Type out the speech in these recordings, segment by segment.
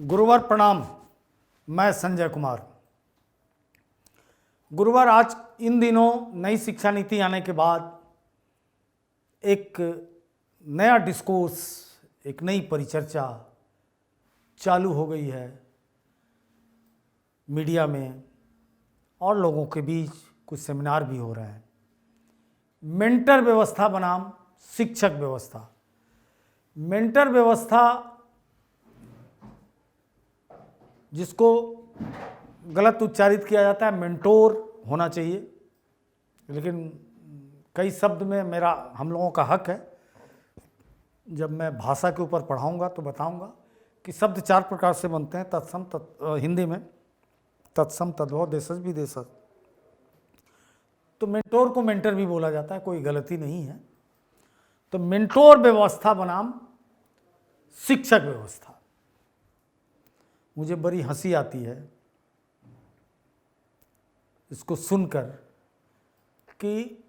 गुरुवार प्रणाम। मैं संजय कुमार। गुरुवार आज इन दिनों नई शिक्षा नीति आने के बाद एक नया डिस्कोर्स, एक नई परिचर्चा चालू हो गई है मीडिया में और लोगों के बीच। कुछ सेमिनार भी हो रहे हैं। मेंटर व्यवस्था बनाम शिक्षक व्यवस्था। मेंटर व्यवस्था जिसको गलत उच्चारित किया जाता है, मेंटोर होना चाहिए, लेकिन कई शब्द में हम लोगों का हक है। जब मैं भाषा के ऊपर पढ़ाऊंगा तो बताऊंगा कि शब्द 4 प्रकार से बनते हैं। तत्सम हिंदी में तत्सम, तद्भव, देशज, विदेशज। तो मेंटोर को मेंटर भी बोला जाता है, कोई गलती नहीं है। तो मेंटोर व्यवस्था बनाम शिक्षक व्यवस्था। मुझे बड़ी हंसी आती है इसको सुनकर कि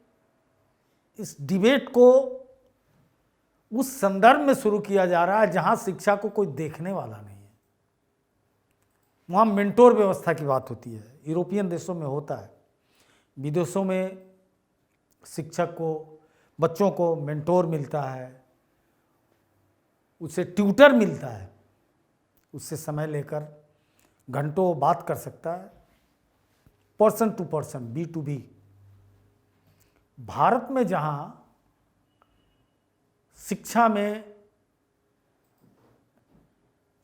इस डिबेट को उस संदर्भ में शुरू किया जा रहा है जहां शिक्षा को कोई देखने वाला नहीं है। वहां मेंटोर व्यवस्था की बात होती है। यूरोपियन देशों में होता है, विदेशों में शिक्षक को, बच्चों को मेंटोर मिलता है, उसे ट्यूटर मिलता है, उससे समय लेकर घंटों बात कर सकता है, person to person, B2B। Bharat में जहां शिक्षा में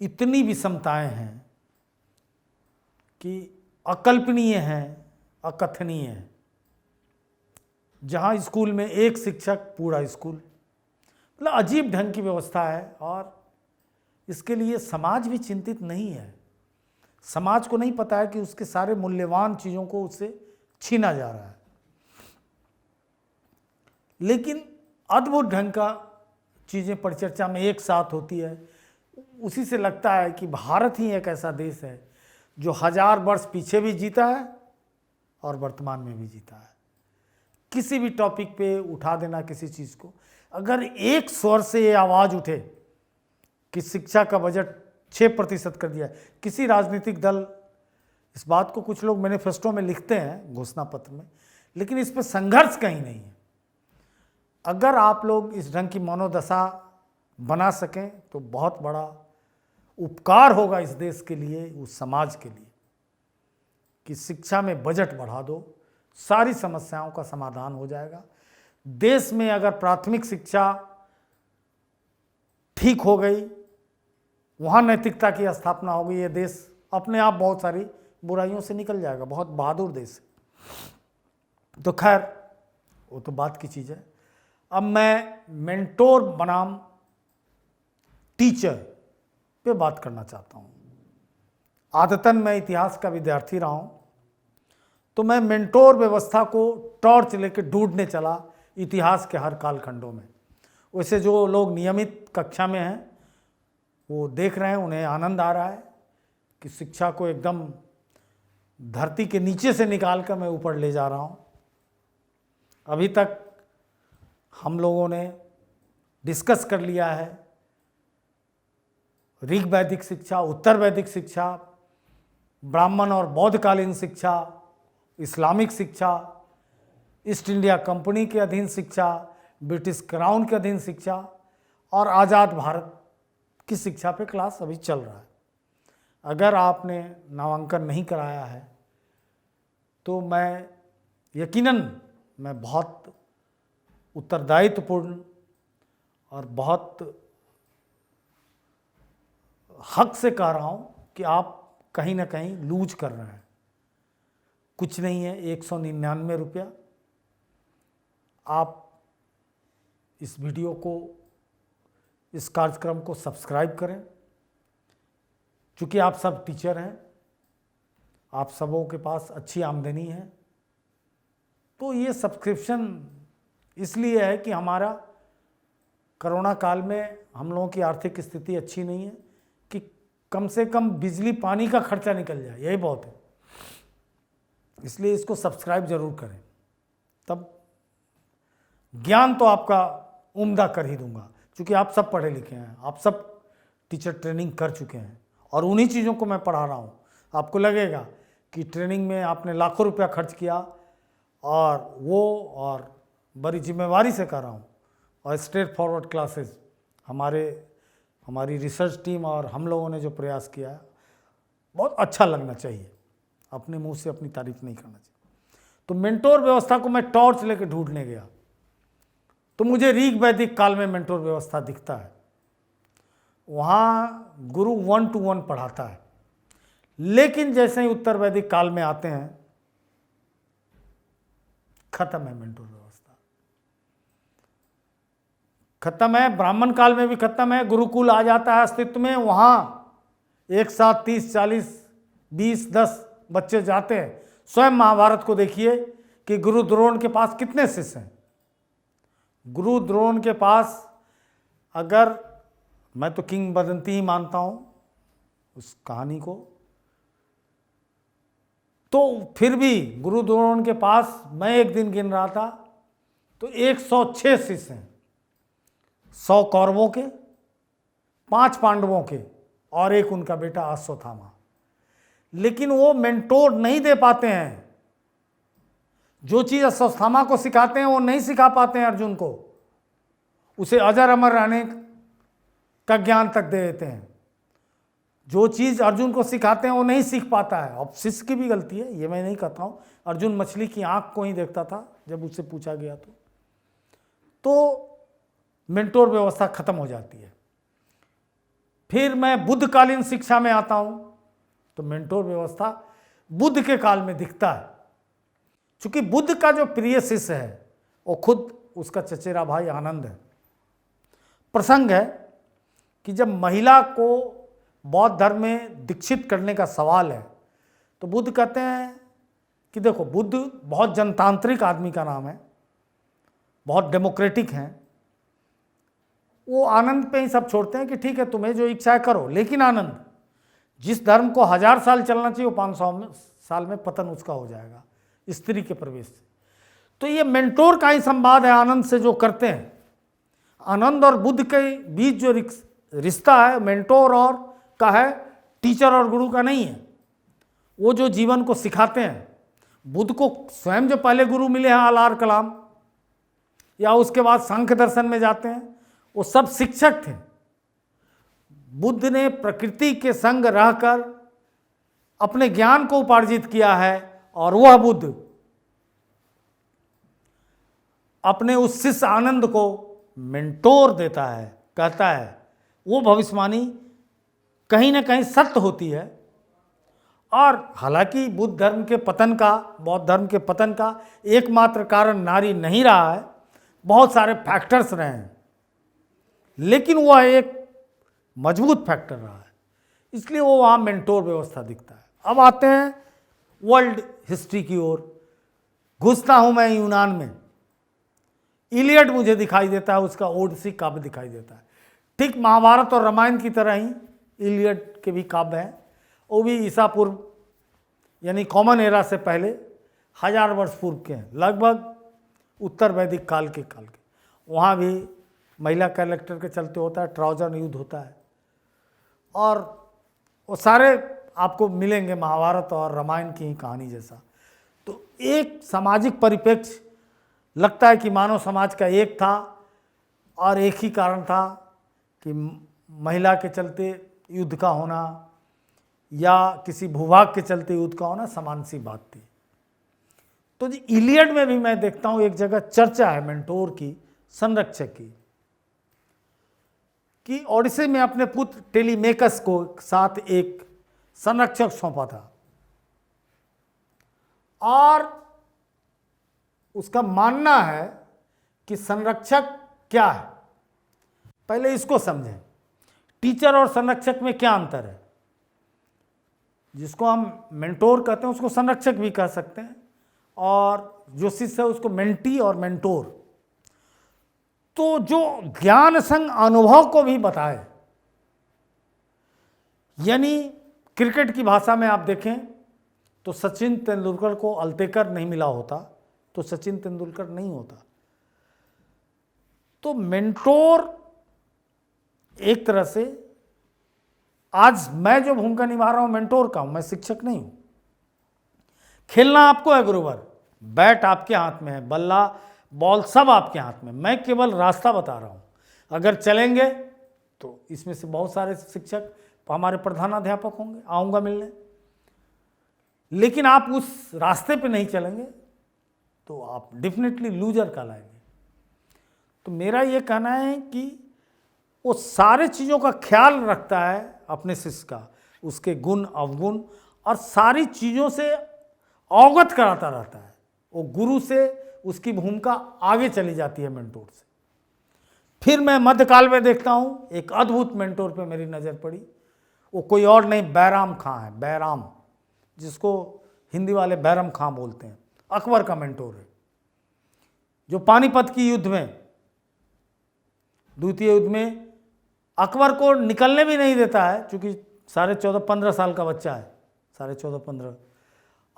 इतनी विषमताएं हैं कि अकल्पनीय हैं, अकथनीय हैं। जहां स्कूल में एक शिक्षक पूरा स्कूल, मतलब अजीब ढंग की व्यवस्था है। और इसके लिए समाज भी चिंतित नहीं है। समाज को नहीं पता है कि उसके सारे मूल्यवान चीज़ों को उससे छीना जा रहा है। लेकिन अद्भुत ढंग का चीज़ें परिचर्चा में एक साथ होती है। उसी से लगता है कि भारत ही एक ऐसा देश है जो 1000 वर्ष पीछे भी जीता है और वर्तमान में भी जीता है। किसी भी टॉपिक पे उठा देना किसी चीज़ को, अगर एक स्वर से ये आवाज़ उठे कि शिक्षा का बजट 6% कर दिया है, किसी राजनीतिक दल, इस बात को कुछ लोग मैनिफेस्टो में लिखते हैं, घोषणा पत्र में, लेकिन इस पर संघर्ष कहीं नहीं है। अगर आप लोग इस ढंग की मनोदशा बना सकें तो बहुत बड़ा उपकार होगा इस देश के लिए, उस समाज के लिए, कि शिक्षा में बजट बढ़ा दो, सारी समस्याओं का समाधान हो जाएगा। देश में अगर प्राथमिक शिक्षा ठीक हो गई, वहाँ नैतिकता की स्थापना होगी, ये देश अपने आप बहुत सारी बुराइयों से निकल जाएगा। बहुत बहादुर देश है। तो खैर, वो तो बात की चीज़ है। अब मैं मेंटोर बनाम टीचर पे बात करना चाहता हूँ। आदतन मैं इतिहास का विद्यार्थी रहा हूँ, तो मैं मेंटोर व्यवस्था को टॉर्च लेकर ढूंढने चला इतिहास के हर कालखंडों में। वैसे जो लोग नियमित कक्षा में हैं वो देख रहे हैं, उन्हें आनंद आ रहा है कि शिक्षा को एकदम धरती के नीचे से निकाल कर मैं ऊपर ले जा रहा हूँ। अभी तक हम लोगों ने डिस्कस कर लिया है ऋग वैदिक शिक्षा, उत्तर वैदिक शिक्षा, ब्राह्मण और बौद्धकालीन शिक्षा, इस्लामिक शिक्षा, ईस्ट इंडिया कंपनी के अधीन शिक्षा, ब्रिटिश क्राउन के अधीन शिक्षा और आज़ाद भारत की शिक्षा पे क्लास अभी चल रहा है। अगर आपने नामांकन नहीं कराया है तो मैं बहुत उत्तरदायित्वपूर्ण और बहुत हक से कह रहा हूँ कि आप कहीं ना कहीं लूज कर रहे हैं। कुछ नहीं है, 199 रुपया। आप इस वीडियो को, इस कार्यक्रम को सब्सक्राइब करें। चूँकि आप सब टीचर हैं, आप सबों के पास अच्छी आमदनी है, तो ये सब्सक्रिप्शन इसलिए है कि हमारा कोरोना काल में हम लोगों की आर्थिक स्थिति अच्छी नहीं है, कि कम से कम बिजली पानी का खर्चा निकल जाए, यही बहुत है। इसलिए इसको सब्सक्राइब जरूर करें, तब ज्ञान तो आपका उम्दा कर ही दूंगा। क्योंकि आप सब पढ़े लिखे हैं, आप सब टीचर ट्रेनिंग कर चुके हैं और उन्हीं चीज़ों को मैं पढ़ा रहा हूँ। आपको लगेगा कि ट्रेनिंग में आपने लाखों रुपया खर्च किया और बड़ी जिम्मेवारी से कर रहा हूँ। और स्ट्रेट फॉरवर्ड क्लासेस हमारी रिसर्च टीम और हम लोगों ने जो प्रयास किया है, बहुत अच्छा लगना चाहिए। अपने मुंह से अपनी तारीफ नहीं करना चाहिए। तो मेंटोर व्यवस्था को मैं टॉर्च लेकर ढूंढने गया तो मुझे ऋग वैदिक काल में मेंटोर व्यवस्था दिखता है। वहाँ गुरु 1-to-1 पढ़ाता है, लेकिन जैसे ही उत्तर वैदिक काल में आते हैं, खत्म है मेंटोर व्यवस्था, खत्म है। ब्राह्मण काल में भी खत्म है। गुरुकुल आ जाता है अस्तित्व में। वहाँ एक साथ 30, 40, 20, 10 बच्चे जाते हैं। स्वयं महाभारत को देखिए कि गुरु द्रोण के पास कितने शिष्य हैं। गुरु द्रोण के पास, अगर मैं तो किंवदंती ही मानता हूं उस कहानी को, तो फिर भी गुरु द्रोण के पास मैं एक दिन गिन रहा था तो 106 शिष्य हैं। 100 कौरवों के, 5 पांडवों के और एक उनका बेटा अश्वत्थामा। लेकिन वो मेंटोर नहीं दे पाते हैं। जो चीज अश्वत्थामा को सिखाते हैं वो नहीं सिखा पाते हैं अर्जुन को। उसे अजर अमर रहने का ज्ञान तक दे देते हैं। जो चीज अर्जुन को सिखाते हैं वो नहीं सीख पाता है। अब शिष्य की भी गलती है, ये मैं नहीं कहता हूं। अर्जुन मछली की आंख को ही देखता था जब उससे पूछा गया तो मेंटोर व्यवस्था खत्म हो जाती है। फिर मैं बुद्धकालीन शिक्षा में आता हूं तो मेंटोर व्यवस्था बुद्ध के काल में दिखता है। क्योंकि बुद्ध का जो प्रिय शिष्य है वो खुद उसका चचेरा भाई आनंद है। प्रसंग है कि जब महिला को बौद्ध धर्म में दीक्षित करने का सवाल है तो बुद्ध कहते हैं कि देखो, बुद्ध बहुत जनतांत्रिक आदमी का नाम है, बहुत डेमोक्रेटिक हैं। वो आनंद पे ही सब छोड़ते हैं कि ठीक है, तुम्हें जो इच्छा है करो, लेकिन आनंद, जिस धर्म को 1000 साल चलना चाहिए वो 500 साल में पतन उसका हो जाएगा स्त्री के प्रवेश से। तो ये मेंटोर का ही संवाद है आनंद से जो करते हैं। आनंद और बुद्ध के बीच जो रिश्ता है मेंटोर और का है, टीचर और गुरु का नहीं है। वो जो जीवन को सिखाते हैं, बुद्ध को स्वयं जो पहले गुरु मिले हैं अलार कलाम, या उसके बाद सांख्य दर्शन में जाते हैं, वो सब शिक्षक थे। बुद्ध ने प्रकृति के संग रहकर अपने ज्ञान को उपार्जित किया है और वह बुद्ध अपने उस शिष्य आनंद को मेंटोर देता है, कहता है। वो भविष्यवाणी कहीं ना कहीं सत्य होती है। और हालांकि बौद्ध धर्म के पतन का एकमात्र कारण नारी नहीं रहा है, बहुत सारे फैक्टर्स रहे हैं, लेकिन वह एक मजबूत फैक्टर रहा है, इसलिए वो वहाँ मेंटोर व्यवस्था दिखता है। अब आते हैं वर्ल्ड हिस्ट्री की ओर। घुसता हूँ मैं यूनान में। इलियड मुझे दिखाई देता है, उसका ओडिसी काव्य दिखाई देता है। ठीक महाभारत और रामायण की तरह ही इलियड के भी काव्य हैं। वो भी ईसा पूर्व यानी कॉमन एरा से पहले 1000 वर्ष पूर्व के हैं, लगभग उत्तर वैदिक काल के। वहाँ भी महिला कैरेक्टर के चलते होता है, ट्राउजर युद्ध होता है, और वो सारे आपको मिलेंगे महाभारत और रामायण की ही कहानी जैसा। तो एक सामाजिक परिप्रेक्ष्य लगता है कि मानव समाज का एक था और एक ही कारण था कि महिला के चलते युद्ध का होना या किसी भूभाग के चलते युद्ध का होना समान सी बात थी। तो इलियड में भी मैं देखता हूँ एक जगह चर्चा है मेंटोर की, संरक्षक की, कि ओडिसी में अपने पुत्र टेलीमेकस को साथ एक संरक्षक सौंपा था और उसका मानना है कि संरक्षक क्या है। पहले इसको समझें, टीचर और संरक्षक में क्या अंतर है। जिसको हम मेंटोर कहते हैं उसको संरक्षक भी कह सकते हैं, और जो शिष्य है उसको मेंटी और मेंटोर। तो जो ज्ञान संग अनुभव को भी बताए, यानी क्रिकेट की भाषा में आप देखें तो सचिन तेंदुलकर को अल्तेकर नहीं मिला होता तो सचिन तेंदुलकर नहीं होता। तो मेंटोर एक तरह से आज मैं जो भूमिका निभा रहा हूं मेंटोर का हूं, मैं शिक्षक नहीं हूं। खेलना आपको है गुरुवर, बैट आपके हाथ में है, बल्ला बॉल सब आपके हाथ में, मैं केवल रास्ता बता रहा हूं। अगर चलेंगे तो इसमें से बहुत सारे शिक्षक हमारे प्रधानाध्यापक होंगे, आऊँगा मिलने। लेकिन आप उस रास्ते पे नहीं चलेंगे तो आप डेफिनेटली लूजर कहलाएंगे। तो मेरा ये कहना है कि वो सारे चीज़ों का ख्याल रखता है अपने शिष्य का, उसके गुण अवगुण और सारी चीज़ों से अवगत कराता रहता है। वो गुरु से उसकी भूमिका आगे चली जाती है मेंटोर से। फिर मैं मध्यकाल में देखता हूँ एक अद्भुत मेंटोर पे मेरी नज़र पड़ी। वो कोई और नहीं, बैराम खां है। बैराम, जिसको हिंदी वाले बैरम खां बोलते हैं, अकबर का मेंटोर है, जो पानीपत की युद्ध में, द्वितीय युद्ध में अकबर को निकलने भी नहीं देता है, क्योंकि 14.5-15 साल का बच्चा है, 14.5-15,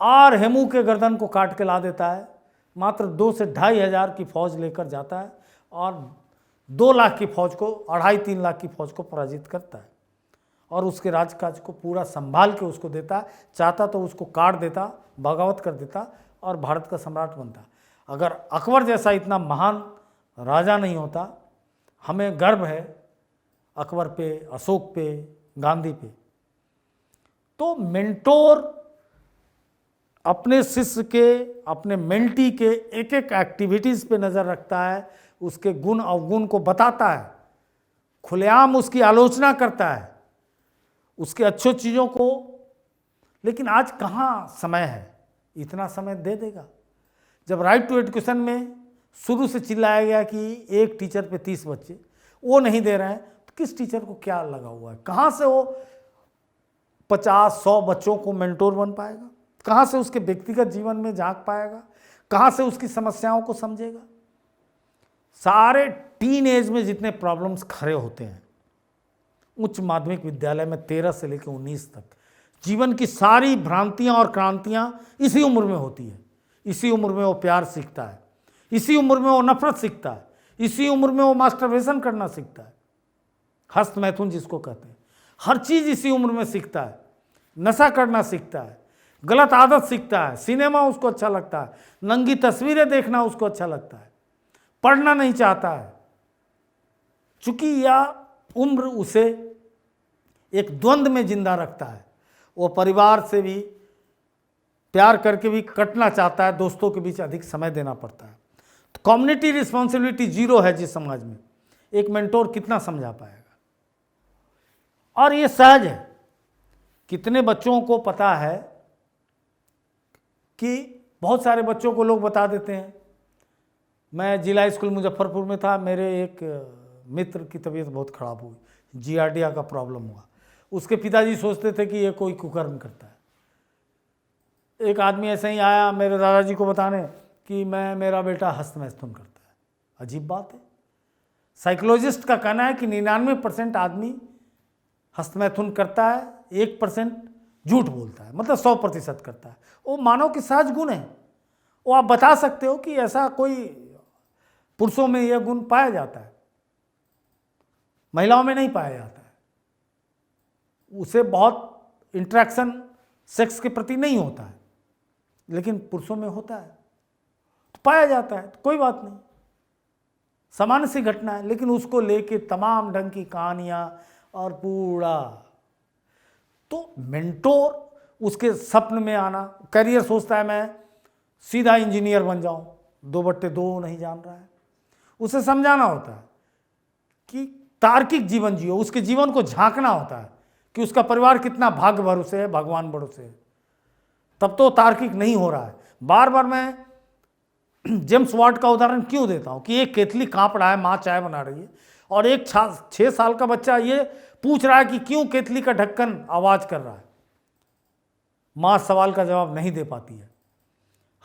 और हेमू के गर्दन को काट के ला देता है। मात्र 2 से 2.5 हज़ार की फौज लेकर जाता है और 2 लाख की फौज को, 2.5-3 लाख की फौज को पराजित करता है और उसके राजकाज को पूरा संभाल के उसको देता है। चाहता तो उसको काट देता, बगावत कर देता और भारत का सम्राट बनता। अगर अकबर जैसा इतना महान राजा नहीं होता, हमें गर्व है अकबर पे, अशोक पे, गांधी पे। तो मेंटोर अपने शिष्य के, अपने मेंटी के एक एक एक्टिविटीज़ पे नज़र रखता है, उसके गुण अवगुण को बताता है, खुलेआम उसकी आलोचना करता है, उसके अच्छी चीज़ों को। लेकिन आज कहाँ समय है, इतना समय दे देगा? जब राइट टू एजुकेशन में शुरू से चिल्लाया गया कि एक टीचर पे 30 बच्चे, वो नहीं दे रहे हैं, तो किस टीचर को क्या लगा हुआ है? कहाँ से वो 50-100 बच्चों को मेंटोर बन पाएगा? कहाँ से उसके व्यक्तिगत जीवन में झांक पाएगा? कहाँ से उसकी समस्याओं को समझेगा? सारे टीन एज में जितने प्रॉब्लम्स खड़े होते हैं उच्च माध्यमिक विद्यालय में 13 से लेकर 19 तक, जीवन की सारी भ्रांतियां और क्रांतियां इसी उम्र में होती है। इसी उम्र में वो प्यार सीखता है, इसी उम्र में वो नफरत सीखता है, इसी उम्र में वो मास्टरबेशन करना सीखता है, हस्त मैथुन जिसको कहते हैं। हर चीज़ इसी उम्र में सीखता है। नशा करना सीखता है, गलत आदत सीखता है, सिनेमा उसको अच्छा लगता है, नंगी तस्वीरें देखना उसको अच्छा लगता है, पढ़ना नहीं चाहता है, चूंकि यह उम्र उसे एक द्वंद्व में जिंदा रखता है। वो परिवार से भी प्यार करके भी कटना चाहता है, दोस्तों के बीच अधिक समय देना पड़ता है। तो कम्युनिटी रिस्पॉन्सिबिलिटी 0 है जिस समाज में, एक मेंटोर कितना समझा पाएगा? और ये सहज है। कितने बच्चों को पता है कि बहुत सारे बच्चों को लोग बता देते हैं। मैं जिला स्कूल मुजफ्फरपुर में था, मेरे एक मित्र की तबीयत बहुत ख़राब हुई, जियार्डिया का प्रॉब्लम हुआ। उसके पिताजी सोचते थे कि ये कोई कुकर्म करता है। एक आदमी ऐसे ही आया मेरे दादाजी को बताने कि मेरा बेटा हस्तमैथुन करता है। अजीब बात है। साइकोलॉजिस्ट का कहना है कि 99% आदमी हस्तमैथुन करता है, 1% झूठ बोलता है, मतलब 100% करता है। वो मानव के सहज गुण है। वो आप बता सकते हो कि ऐसा कोई पुरुषों में यह गुण पाया जाता है, महिलाओं में नहीं पाया जाता है। उसे बहुत इंटरेक्शन सेक्स के प्रति नहीं होता है, लेकिन पुरुषों में होता है, तो पाया जाता है, तो कोई बात नहीं, सामान्य सी घटना है। लेकिन उसको लेके तमाम ढंग की कहानियाँ और पूरा, तो मेंटोर उसके स्वप्न में आना, करियर सोचता है मैं सीधा इंजीनियर बन जाऊं, 2/2 नहीं जान रहा है। उसे समझाना होता है कि तार्किक जीवन जियो, उसके जीवन को झांकना होता है कि उसका परिवार कितना भाग्य भरोसे है, भगवान भरोसे है, तब तो तार्किक नहीं हो रहा है। बार बार मैं जेम्स वाट का उदाहरण क्यों देता हूं कि एक केतली कांप रहा है, माँ चाय बना रही है, और एक 6 साल का बच्चा ये पूछ रहा है कि क्यों केतली का ढक्कन आवाज कर रहा है। माँ सवाल का जवाब नहीं दे पाती है।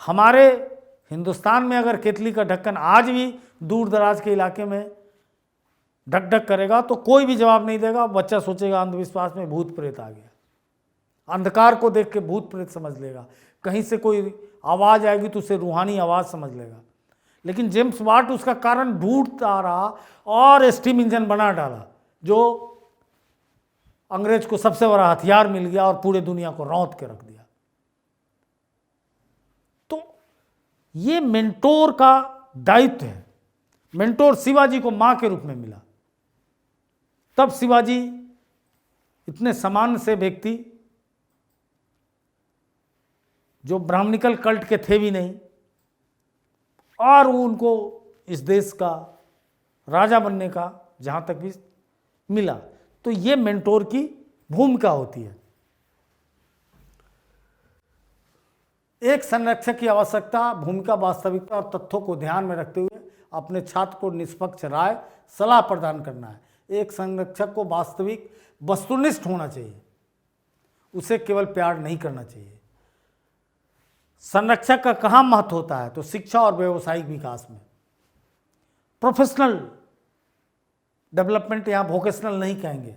हमारे हिंदुस्तान में अगर केतली का ढक्कन आज भी दूर दराज के इलाके में ढक ढक करेगा तो कोई भी जवाब नहीं देगा। बच्चा सोचेगा अंधविश्वास में भूत प्रेत आ गया, अंधकार को देख के भूत प्रेत समझ लेगा, कहीं से कोई आवाज़ आएगी तो उसे रूहानी आवाज़ समझ लेगा। लेकिन जेम्स वाट उसका कारण ढूंढता रहा और स्टीम इंजन बना डाला, जो अंग्रेज को सबसे बड़ा हथियार मिल गया और पूरे दुनिया को रौंद के रख दिया। तो ये मेंटोर का दायित्व है। मेंटोर शिवाजी को मां के रूप में मिला। तब शिवाजी इतने सामान्य से व्यक्ति जो ब्राह्मणिकल कल्ट के थे भी नहीं, और वो उनको इस देश का राजा बनने का जहां तक भी मिला। तो ये मेंटोर की भूमिका होती है। एक संरक्षक की आवश्यकता भूमिका, वास्तविकता और तथ्यों को ध्यान में रखते हुए अपने छात्र को निष्पक्ष राय सलाह प्रदान करना है। एक संरक्षक को वास्तविक वस्तुनिष्ठ होना चाहिए, उसे केवल प्यार नहीं करना चाहिए। संरक्षक का कहाँ महत्व होता है? तो शिक्षा और व्यावसायिक विकास में। प्रोफेशनल डेवलपमेंट, यहाँ वोकेशनल नहीं कहेंगे।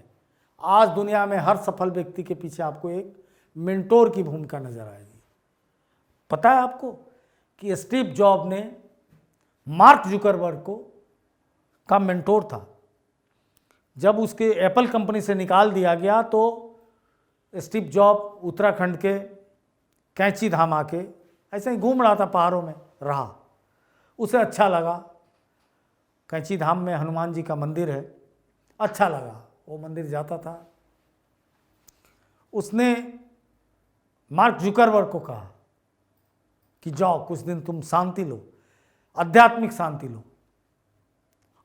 आज दुनिया में हर सफल व्यक्ति के पीछे आपको एक मेंटोर की भूमिका नजर आएगी। पता है आपको कि स्टीव जॉब ने मार्क जुकरबर्ग को का मेंटोर था। जब उसके एप्पल कंपनी से निकाल दिया गया तो स्टीव जॉब उत्तराखंड के कैंची धाम आके ऐसे ही घूम रहा था, पहाड़ों में रहा। उसे अच्छा लगा, कैंची धाम में हनुमान जी का मंदिर है, अच्छा लगा, वो मंदिर जाता था। उसने मार्क जुकरबर्ग को कहा कि जाओ कुछ दिन तुम शांति लो, आध्यात्मिक शांति लो,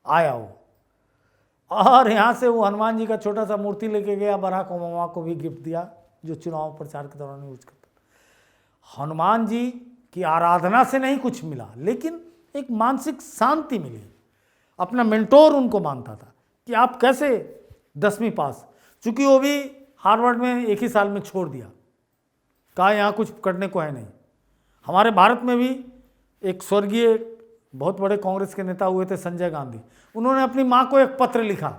आया वो। और यहाँ से वो हनुमान जी का छोटा सा मूर्ति लेके गया, बराक ओबामा को भी गिफ्ट दिया, जो चुनाव प्रचार के दौरान यूज करता। हनुमान जी की आराधना से नहीं कुछ मिला, लेकिन एक मानसिक शांति मिली। अपना मेंटोर उनको मानता था कि आप कैसे 10वीं पास, चूंकि वो भी हार्वर्ड में एक ही साल में छोड़ दिया, कहा यहाँ कुछ करने को है नहीं। हमारे भारत में भी एक स्वर्गीय बहुत बड़े कांग्रेस के नेता हुए थे संजय गांधी, उन्होंने अपनी माँ को एक पत्र लिखा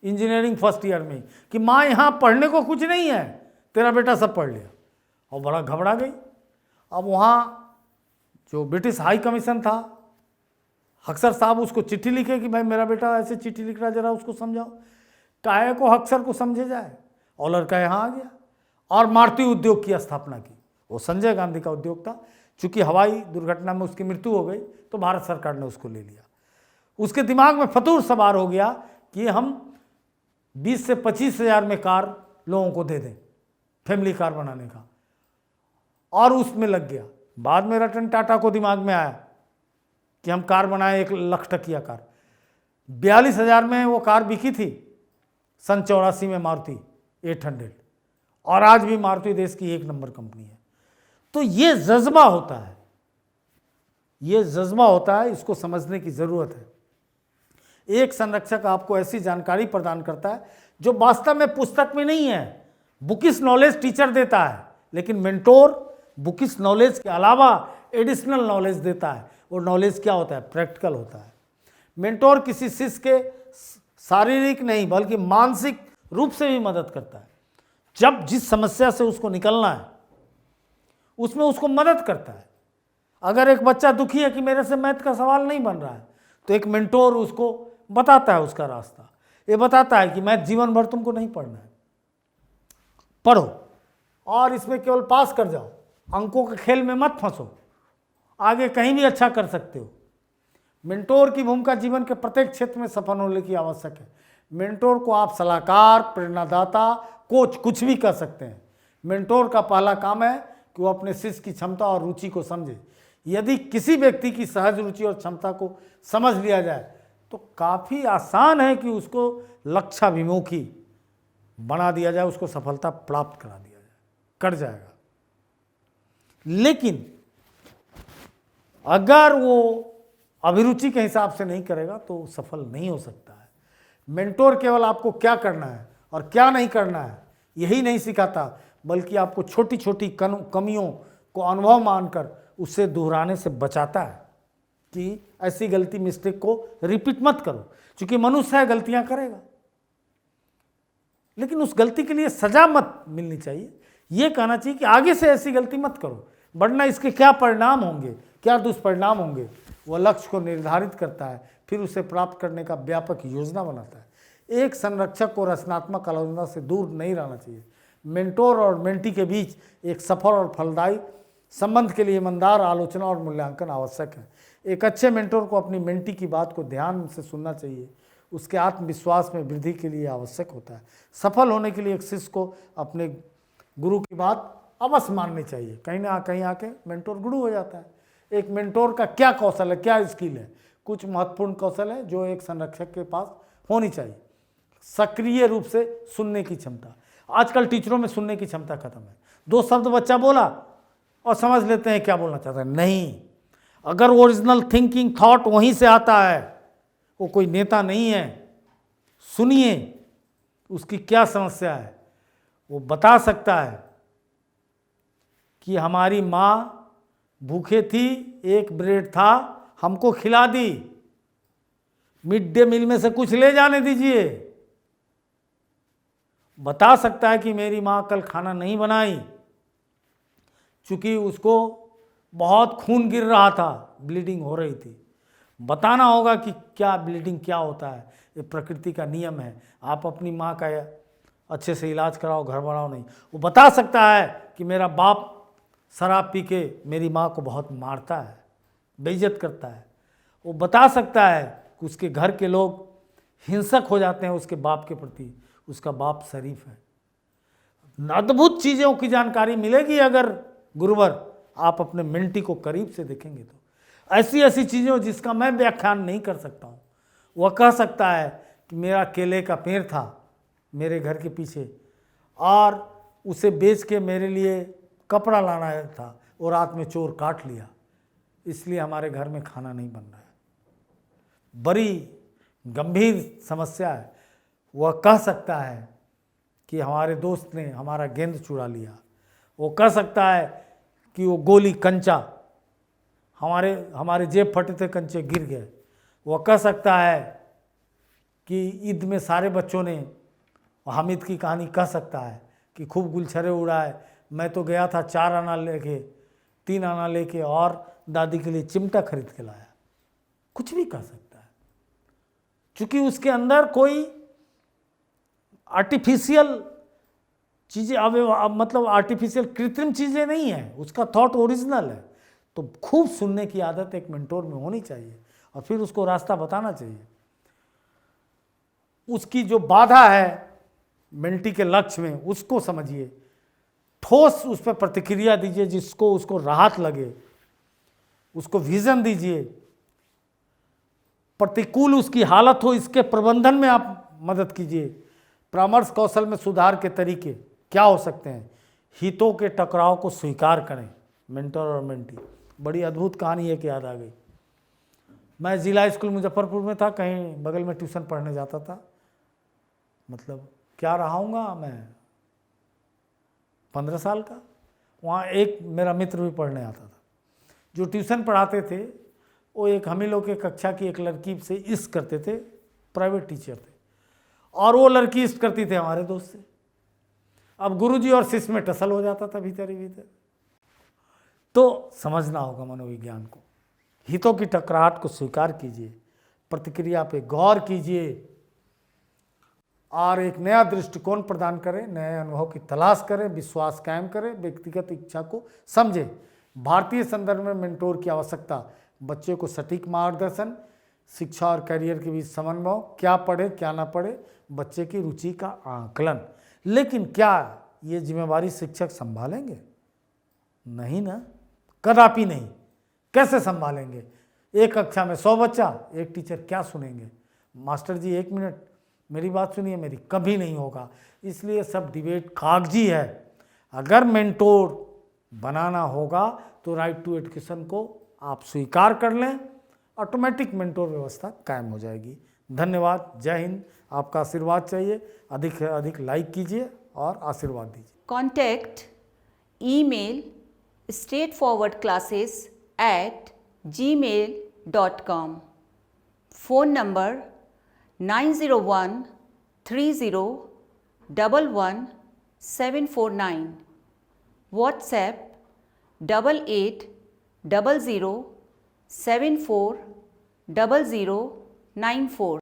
इंजीनियरिंग फर्स्ट ईयर में कि माँ यहाँ पढ़ने को कुछ नहीं है, तेरा बेटा सब पढ़ लिया, और बड़ा घबरा गई। अब वहाँ जो ब्रिटिश हाई कमीशन था, हक्सर साहब उसको चिट्ठी लिखे कि भाई मेरा बेटा ऐसे चिट्ठी लिख रहा, जरा उसको समझाओ। काहे को हक्सर को समझे जाए, और लड़का यहाँ आ गया और मारुति उद्योग की स्थापना की। वो संजय गांधी का उद्योग था, चूंकि हवाई दुर्घटना में उसकी मृत्यु हो गई तो भारत सरकार ने उसको ले लिया। उसके दिमाग में फतूर सवार हो गया कि हम 20 से 25 हज़ार में कार लोगों को दे दें, फैमिली कार बनाने का, और उसमें लग गया। बाद में रतन टाटा को दिमाग में आया कि हम कार बनाए 1 लाख टकिया कार। 42,000 में वो कार बिकी थी सन 84 में, मारुति 800, और आज भी मारुति देश की 1 नंबर कंपनी है। तो ये जज्बा होता है, ये जज्बा होता है, इसको समझने की ज़रूरत है। एक संरक्षक आपको ऐसी जानकारी प्रदान करता है जो वास्तव में पुस्तक में नहीं है। बुकिश नॉलेज टीचर देता है, लेकिन मेंटोर बुकिश नॉलेज के अलावा एडिशनल नॉलेज देता है। वो नॉलेज क्या होता है? प्रैक्टिकल होता है। मेंटोर किसी शिष्य के शारीरिक नहीं बल्कि मानसिक रूप से भी मदद करता है। जब जिस समस्या से उसको निकलना है उसमें उसको मदद करता है। अगर एक बच्चा दुखी है कि मेरे से मैथ का सवाल नहीं बन रहा है, तो एक मेंटोर उसको बताता है उसका रास्ता। ये बताता है कि मैथ जीवन भर तुमको नहीं पढ़ना है, पढ़ो और इसमें केवल पास कर जाओ, अंकों के खेल में मत फंसो, आगे कहीं भी अच्छा कर सकते हो। मेंटोर की भूमिका जीवन के प्रत्येक क्षेत्र में सफल होने की आवश्यक है। मेंटोर को आप सलाहकार, प्रेरणादाता, कोच कुछ भी कर सकते हैं। मेंटोर का पहला काम है कि वो अपने शिष्य की क्षमता और रुचि को समझे। यदि किसी व्यक्ति की सहज रुचि और क्षमता को समझ लिया जाए तो काफ़ी आसान है कि उसको लक्ष्याभिमुखी बना दिया जाए, उसको सफलता प्राप्त करा दिया जाए, कर जाएगा। लेकिन अगर वो अभिरुचि के हिसाब से नहीं करेगा तो सफल नहीं हो सकता है। मेंटोर केवल आपको क्या करना है और क्या नहीं करना है यही नहीं सिखाता, बल्कि आपको छोटी छोटी कमियों को अनुभव मानकर उससे दोहराने से बचाता है कि ऐसी गलती, मिस्टेक को रिपीट मत करो। क्योंकि मनुष्य है, गलतियां करेगा, लेकिन उस गलती के लिए सजा मत मिलनी चाहिए। यह कहना चाहिए कि आगे से ऐसी गलती मत करो, वरना इसके क्या परिणाम होंगे, क्या दुष्परिणाम होंगे। वह लक्ष्य को निर्धारित करता है, फिर उसे प्राप्त करने का व्यापक योजना बनाता है। एक संरक्षक को रचनात्मक आलोचना से दूर नहीं रहना चाहिए। मेंटोर और मेंटी के बीच एक सफल और फलदायी संबंध के लिए ईमानदार आलोचना और मूल्यांकन आवश्यक है। एक अच्छे मेंटोर को अपनी मेंटी की बात को ध्यान से सुनना चाहिए, उसके आत्मविश्वास में वृद्धि के लिए आवश्यक होता है। सफल होने के लिए एक शिष्य को अपने गुरु की बात अवश्य माननी चाहिए। कहीं ना कहीं आके मेंटोर गुरु हो जाता है। एक मेंटोर का क्या कौशल है, क्या स्किल है? कुछ महत्वपूर्ण कौशल है जो एक संरक्षक के पास होनी चाहिए। सक्रिय रूप से सुनने की क्षमता। आजकल टीचरों में सुनने की क्षमता खत्म है। 2 शब्द बच्चा बोला और समझ लेते हैं क्या बोलना चाहता है। नहीं, अगर ओरिजिनल थिंकिंग थॉट वहीं से आता है, वो कोई नेता नहीं है। सुनिए उसकी क्या समस्या है, वो बता सकता है कि हमारी माँ भूखे थी, एक ब्रेड था, हमको खिला दी, मिड डे मील में से कुछ ले जाने दीजिए। बता सकता है कि मेरी माँ कल खाना नहीं बनाई चूंकि उसको बहुत खून गिर रहा था, ब्लीडिंग हो रही थी। बताना होगा कि क्या ब्लीडिंग क्या होता है, ये प्रकृति का नियम है। आप अपनी माँ का अच्छे से इलाज कराओ, घर बढ़ाओ नहीं। वो बता सकता है कि मेरा बाप शराब पी के मेरी माँ को बहुत मारता है, बेइज्जत करता है। वो बता सकता है कि उसके घर के लोग हिंसक हो जाते हैं उसके बाप के प्रति, उसका बाप शरीफ है। अद्भुत चीज़ों की जानकारी मिलेगी अगर गुरुवर आप अपने मेंटी को करीब से देखेंगे तो। ऐसी ऐसी चीज़ें जिसका मैं व्याख्यान नहीं कर सकता हूँ। वह कह सकता है कि मेरा केले का पेड़ था मेरे घर के पीछे और उसे बेच के मेरे लिए कपड़ा लाना था और रात में चोर काट लिया, इसलिए हमारे घर में खाना नहीं बन रहा है। बड़ी गंभीर समस्या है। वह कह सकता है कि हमारे दोस्त ने हमारा गेंद चुरा लिया। वो कह सकता है कि वो गोली कंचा हमारे जेब फटे थे, कंचे गिर गए। वह कह सकता है कि ईद में सारे बच्चों ने, हामिद की कहानी कह सकता है कि खूब गुलछरे उड़ाए, मैं तो गया था 4 आना लेके, 3 आना लेके और दादी के लिए चिमटा खरीद के लाया। कुछ भी कह सकता है क्योंकि उसके अंदर कोई आर्टिफिशियल चीज़ें मतलब आर्टिफिशियल कृत्रिम चीज़ें नहीं है, उसका थॉट ओरिजिनल है। तो खूब सुनने की आदत एक मेंटोर में होनी चाहिए और फिर उसको रास्ता बताना चाहिए। उसकी जो बाधा है मेंटी के लक्ष्य में, उसको समझिए, ठोस उस पर प्रतिक्रिया दीजिए जिसको उसको राहत लगे, उसको विजन दीजिए। प्रतिकूल उसकी हालत हो, इसके प्रबंधन में आप मदद कीजिए। परामर्श कौशल में सुधार के तरीके क्या हो सकते हैं? हितों के टकराव को स्वीकार करें। मेंटर और मेंटी, बड़ी अद्भुत कहानी एक याद आ गई। मैं जिला स्कूल मुजफ्फरपुर में था, कहीं बगल में ट्यूशन पढ़ने जाता था। मतलब क्या रहाऊँगा मैं, 15 साल का। वहाँ एक मेरा मित्र भी पढ़ने आता था। जो ट्यूशन पढ़ाते थे वो एक हम ही लोग के कक्षा की एक लड़की से इश्क करते थे, प्राइवेट टीचर थे, और वो लड़की इश्क करती थी हमारे दोस्त से। अब गुरुजी और शिष्य में टसल हो जाता था भीतर ही भीतर। तो समझना होगा मनोविज्ञान को। हितों की टकराहट को स्वीकार कीजिए, प्रतिक्रिया पे गौर कीजिए और एक नया दृष्टिकोण प्रदान करें, नए अनुभव की तलाश करें, विश्वास कायम करें, व्यक्तिगत इच्छा को समझें। भारतीय संदर्भ में मेंटोर की आवश्यकता, बच्चे को सटीक मार्गदर्शन, शिक्षा और करियर के बीच समन्वय, क्या पढ़े क्या ना पढ़े, बच्चे की रुचि का आकलन। लेकिन क्या ये जिम्मेवारी शिक्षक संभालेंगे? नहीं ना, कदापि नहीं। कैसे संभालेंगे? एक कक्षा में 100 बच्चा, एक टीचर क्या सुनेंगे? मास्टर जी 1 मिनट मेरी बात सुनिए, मेरी कभी नहीं होगा। इसलिए सब डिबेट कागजी है। अगर मेंटोर बनाना होगा तो राइट टू एजुकेशन को आप स्वीकार कर लें, ऑटोमेटिक मेंटोर व्यवस्था कायम हो जाएगी। धन्यवाद, जय हिंद। आपका आशीर्वाद चाहिए, अधिक से अधिक लाइक कीजिए और आशीर्वाद दीजिए। Contact email straightforwardclasses@gmail.com. Phone number 90130111749. WhatsApp 8800740094.